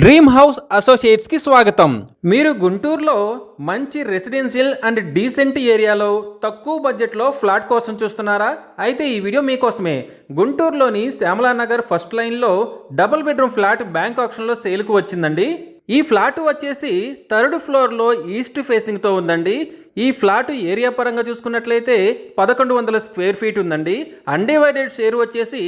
Dream house associates కి స్వాగతం. మీరు గుంటూరులో మంచి రెసిడెన్షియల్ అండ్ డీసెంట్ ఏరియాలో తక్కువ బడ్జెట్లో ఫ్లాట్ కోసం చూస్తున్నారా? అయితే ఈ వీడియో మీకోసమే. గుంటూరులోని శ్యామలానగర్ ఫస్ట్ లైన్లో డబుల్ బెడ్రూమ్ ఫ్లాట్ బ్యాంక్ ఆక్షన్లో సేల్కు వచ్చిందండి. ఈ ఫ్లాట్ వచ్చేసి థర్డ్ ఫ్లోర్లో ఈస్ట్ ఫేసింగ్తో ఉందండి. ఈ ఫ్లాట్ ఏరియా పరంగా చూసుకున్నట్లయితే 1100 స్క్వేర్ ఫీట్ ఉందండి. అన్డివైడెడ్ షేర్ వచ్చేసి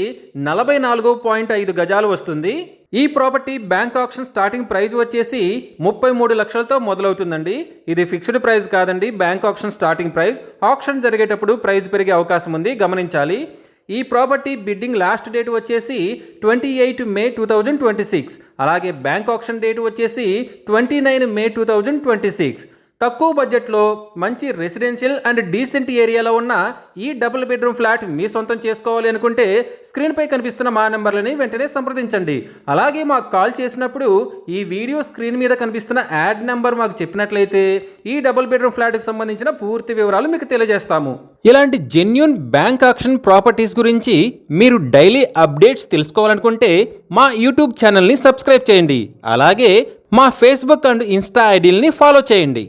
44.5 గజాలు వస్తుంది. ఈ property bank auction starting price వచ్చేసి 33 లక్షలతో మొదలవుతుందండి. ఇది ఫిక్స్డ్ ప్రైస్ కాదండి, bank auction starting price. Auction జరిగేటప్పుడు ప్రైస్ పెరిగే అవకాశం ఉంది, గమనించాలి. ఈ ప్రాపర్టీ బిడ్డింగ్ లాస్ట్ డేట్ వచ్చేసి 28 మే 2026. అలాగే బ్యాంక్ ఆక్షన్ డేట్ వచ్చేసి 29 మే 2026. తక్కువ బడ్జెట్లో మంచి రెసిడెన్షియల్ అండ్ డీసెంట్ ఏరియాలో ఉన్న ఈ డబుల్ బెడ్రూమ్ ఫ్లాట్ మీ సొంతం చేసుకోవాలి అనుకుంటే స్క్రీన్పై కనిపిస్తున్న మా నెంబర్లని వెంటనే సంప్రదించండి. అలాగే మాకు కాల్ చేసినప్పుడు ఈ వీడియో స్క్రీన్ మీద కనిపిస్తున్న యాడ్ నెంబర్ మాకు చెప్పినట్లయితే ఈ డబుల్ బెడ్రూమ్ ఫ్లాట్కి సంబంధించిన పూర్తి వివరాలు మీకు తెలియజేస్తాము. ఇలాంటి జెన్యూన్ బ్యాంక్ ఆక్షన్ ప్రాపర్టీస్ గురించి మీరు డైలీ అప్డేట్స్ తెలుసుకోవాలనుకుంటే మా యూట్యూబ్ ఛానల్ని సబ్స్క్రైబ్ చేయండి. అలాగే మా ఫేస్బుక్ అండ్ ఇన్స్టా ఐడీలని ఫాలో చేయండి.